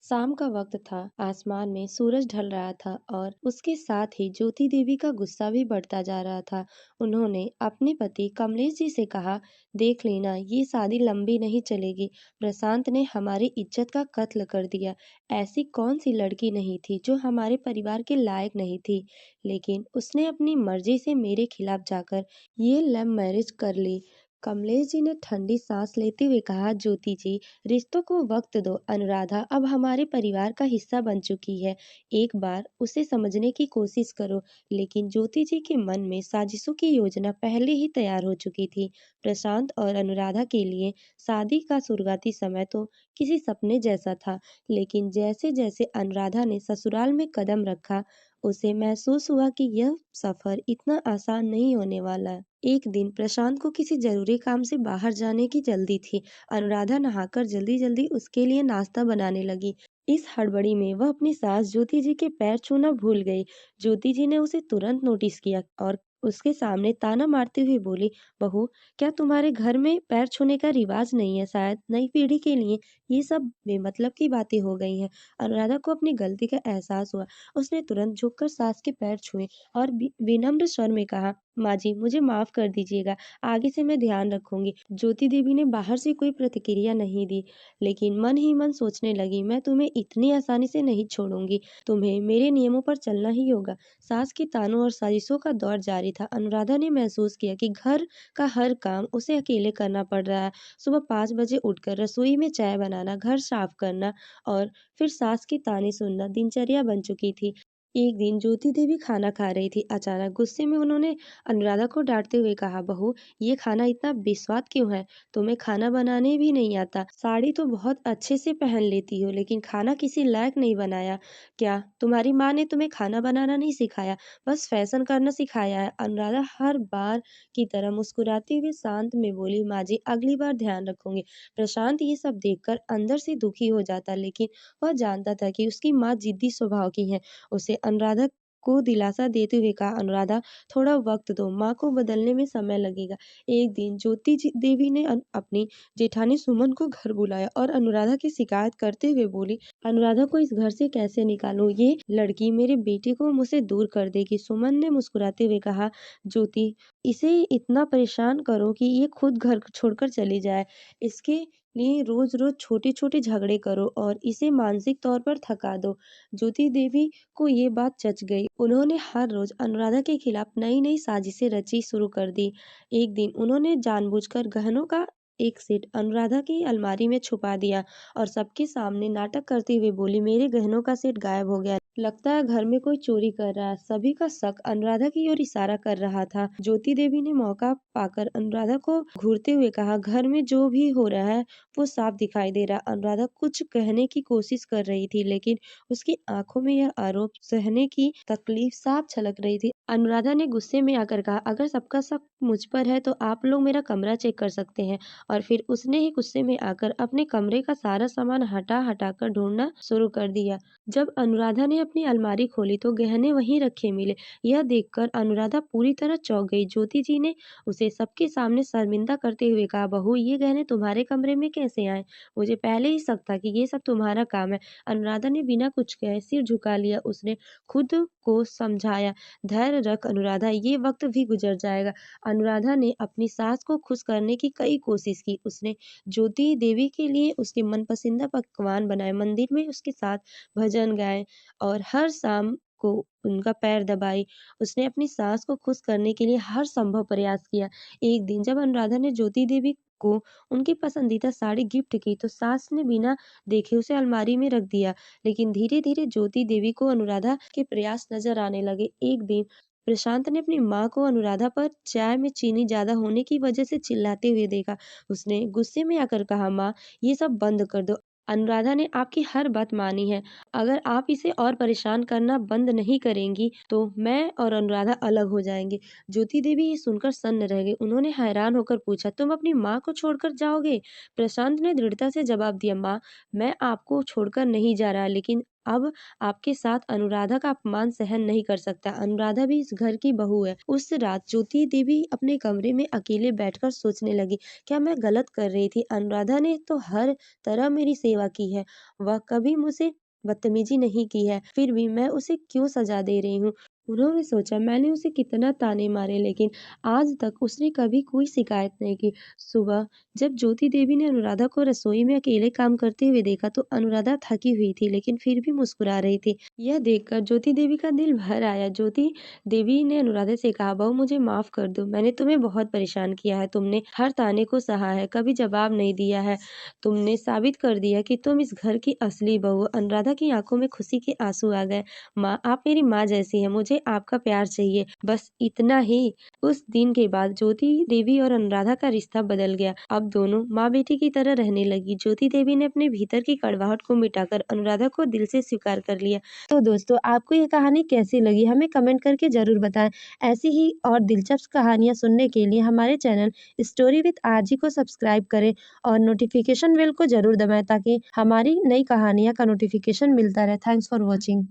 शाम का वक्त था। आसमान में सूरज ढल रहा था और उसके साथ ही ज्योति देवी का गुस्सा भी बढ़ता जा रहा था। उन्होंने अपने पति कमलेश जी से कहा, देख लेना, ये शादी लंबी नहीं चलेगी। प्रशांत ने हमारी इज्जत का कत्ल कर दिया। ऐसी कौन सी लड़की नहीं थी जो हमारे परिवार के लायक नहीं थी, लेकिन उसने अपनी मर्जी से मेरे खिलाफ जाकर ये लव मैरिज कर ली। कमलेश जी ने ठंडी सांस लेते हुए कहा, ज्योति जी, रिश्तों को वक्त दो। अनुराधा अब हमारे परिवार का हिस्सा बन चुकी है। एक बार उसे समझने की कोशिश करो। लेकिन ज्योति जी के मन में साजिशों की योजना पहले ही तैयार हो चुकी थी। प्रशांत और अनुराधा के लिए शादी का शुरुआती समय तो किसी सपने जैसा था, लेकिन जैसे जैसे अनुराधा ने ससुराल में कदम रखा, उसे महसूस हुआ कि यह सफर इतना आसान नहीं होने वाला। एक दिन प्रशांत को किसी जरूरी काम से बाहर जाने की जल्दी थी। अनुराधा नहाकर जल्दी जल्दी उसके लिए नाश्ता बनाने लगी। इस हड़बड़ी में वह अपनी सास ज्योति जी के पैर छूना भूल गई। ज्योति जी ने उसे तुरंत नोटिस किया और उसके सामने ताना मारते हुए बोली, बहू, क्या तुम्हारे घर में पैर छूने का रिवाज नहीं है? शायद नई पीढ़ी के लिए ये सब बेमतलब की बातें हो गई हैं। अनुराधा को अपनी गलती का एहसास हुआ। उसने तुरंत झुककर सास के पैर छुए और विनम्र स्वर में कहा, माँ जी, मुझे माफ कर दीजिएगा, आगे से मैं ध्यान रखूंगी। ज्योति देवी ने बाहर से कोई प्रतिक्रिया नहीं दी, लेकिन मन ही मन सोचने लगी, मैं तुम्हें इतनी आसानी से नहीं छोड़ूंगी। तुम्हें मेरे नियमों पर चलना ही होगा। सास के तानों और साजिशों का दौर जारी था। अनुराधा ने महसूस किया कि घर का हर काम उसे अकेले करना पड़ रहा है। सुबह 5 बजे उठकर रसोई में चाय बनाना, घर साफ करना और फिर सास के ताने सुनना दिनचर्या बन चुकी थी। एक दिन ज्योति देवी खाना खा रही थी। अचानक गुस्से में उन्होंने अनुराधा को डांटते हुए कहा, बहू, ये खाना इतना बेस्वाद क्यों है? तुम्हें खाना बनाने भी नहीं आता। साड़ी तो बहुत अच्छे से पहन लेती हो, लेकिन खाना किसी लायक नहीं बनाया। क्या तुम्हारी माँ ने तुम्हें खाना बनाना नहीं सिखाया, बस फैशन करना सिखाया है? अनुराधा हर बार की तरह मुस्कुराते हुए शांत में बोली, माँ जी, अगली बार ध्यान रखूंगी। प्रशांत ये सब देखकर अंदर से दुखी हो जाता, लेकिन वह जानता था कि उसकी माँ जिद्दी स्वभाव की है। उसे अनुराधा को दिलासा देते हुए कहा, अनुराधा, थोड़ा वक्त दो, माँ को बदलने में समय लगेगा। एक दिन देवी ने अपनी जेठानी सुमन को घर बुलाया और अनुराधा की शिकायत करते हुए बोली, अनुराधा को इस घर से कैसे निकालूं? ये लड़की मेरे बेटे को मुझसे दूर कर देगी। सुमन ने मुस्कुराते हुए कहा, ज्योति, इसे इतना परेशान करो कि ये खुद घर छोड़कर चली जाए। इसके लिए रोज रोज छोटे छोटे झगड़े करो और इसे मानसिक तौर पर थका दो। ज्योति देवी को ये बात जच गई। उन्होंने हर रोज अनुराधा के खिलाफ नई नई साजिशें रची शुरू कर दी। एक दिन उन्होंने जानबूझकर गहनों का एक सेट अनुराधा की अलमारी में छुपा दिया और सबके सामने नाटक करते हुए बोली, मेरे गहनों का सेट गायब हो गया, लगता है घर में कोई चोरी कर रहा है। सभी का शक अनुराधा की ओर इशारा कर रहा था। ज्योति देवी ने मौका पाकर अनुराधा को घूरते हुए कहा, घर में जो भी हो रहा है वो साफ दिखाई दे रहा। अनुराधा कुछ कहने की कोशिश कर रही थी, लेकिन उसकी आंखों में यह आरोप सहने की तकलीफ साफ झलक रही थी। अनुराधा ने गुस्से में आकर कहा, अगर सबका शक मुझ पर है तो आप लोग मेरा कमरा चेक कर सकते हैं। और फिर उसने ही गुस्से में आकर अपने कमरे का सारा सामान हटा हटा कर ढूंढना शुरू कर दिया। जब अनुराधा ने अपनी अलमारी खोली तो गहने वहीं रखे मिले। यह देखकर अनुराधा पूरी तरह चौंक गई। ज्योति जी ने उसे सबके सामने शर्मिंदा करते हुए कहा, बहू, ये गहने तुम्हारे कमरे में कैसे आए? मुझे पहले ही शक था कि ये सब तुम्हारा काम है। अनुराधा ने बिना कुछ कहे सिर झुका लिया। उसने खुद को समझाया, धैर्य रख अनुराधा, ये वक्त भी गुजर जाएगा। अनुराधा ने अपनी सास को खुश करने की कई कोशिश की। उसने ज्योति देवी के लिए उसके मनपसंदीदा पकवान बनाए, मंदिर में उसके साथ भजन गाए और हर शाम को उनका पैर दबाई। उसने अपनी सास को खुश करने के लिए हर संभव प्रयास किया। एक दिन जब अनुराधा ने ज्योति देवी को उनकी पसंदीदा साड़ी गिफ्ट की तो सास ने बिना देखे उसे अलमारी में रख दिया। लेकिन धीरे धीरे ज्योति देवी को अनुराधा के प्रयास नजर आने लगे। एक दिन प्रशांत ने अपनी माँ को अनुराधा पर चाय में चीनी ज्यादा होने की वजह से चिल्लाते हुए देखा। उसने गुस्से में आकर कहा, माँ, ये सब बंद कर दो। अनुराधा ने आपकी हर बात मानी है। अगर आप इसे और परेशान करना बंद नहीं करेंगी तो मैं और अनुराधा अलग हो जाएंगे। ज्योति देवी ये सुनकर सन्न रह गई। उन्होंने हैरान होकर पूछा, तुम अपनी माँ को छोड़कर जाओगे? प्रशांत ने दृढ़ता से जवाब दिया, माँ, मैं आपको छोड़कर नहीं जा रहा, लेकिन अब आपके साथ अनुराधा का अपमान सहन नहीं कर सकता। अनुराधा भी इस घर की बहू है। उस रात ज्योति देवी अपने कमरे में अकेले बैठकर सोचने लगी, क्या मैं गलत कर रही थी? अनुराधा ने तो हर तरह मेरी सेवा की है, वह कभी मुझसे बदतमीजी नहीं की है, फिर भी मैं उसे क्यों सजा दे रही हूँ? उन्होंने सोचा, मैंने उसे कितना ताने मारे, लेकिन आज तक उसने कभी कोई शिकायत नहीं की। सुबह जब ज्योति देवी ने अनुराधा को रसोई में अकेले काम करते हुए देखा तो अनुराधा थकी हुई थी, लेकिन फिर भी मुस्कुरा रही थी। यह देखकर ज्योति देवी का दिल भर आया। ज्योति देवी ने अनुराधा से कहा, बहू मुझे माफ कर दो, मैंने तुम्हें बहुत परेशान किया है। तुमने हर ताने को सहा है, कभी जवाब नहीं दिया है। तुमने साबित कर दिया कि तुम इस घर की असली बहू हो। अनुराधा की आंखों में खुशी के आंसू आ गए। माँ, आप मेरी माँ जैसी हैं, मुझे आपका प्यार चाहिए, बस इतना ही। उस दिन के बाद ज्योति देवी और अनुराधा का रिश्ता बदल गया। अब दोनों माँ बेटी की तरह रहने लगी। ज्योति देवी ने अपने भीतर की कड़वाहट को मिटाकर अनुराधा को दिल से स्वीकार कर लिया। तो दोस्तों, आपको ये कहानी कैसी लगी हमें कमेंट करके जरूर बताएं। ऐसी ही और दिलचस्प कहानियां सुनने के लिए हमारे चैनल स्टोरी विद आरजी को सब्सक्राइब करें और नोटिफिकेशन बेल को जरूर दबाएं ताकि हमारी नई कहानियां का नोटिफिकेशन मिलता रहे। Thanks for watching.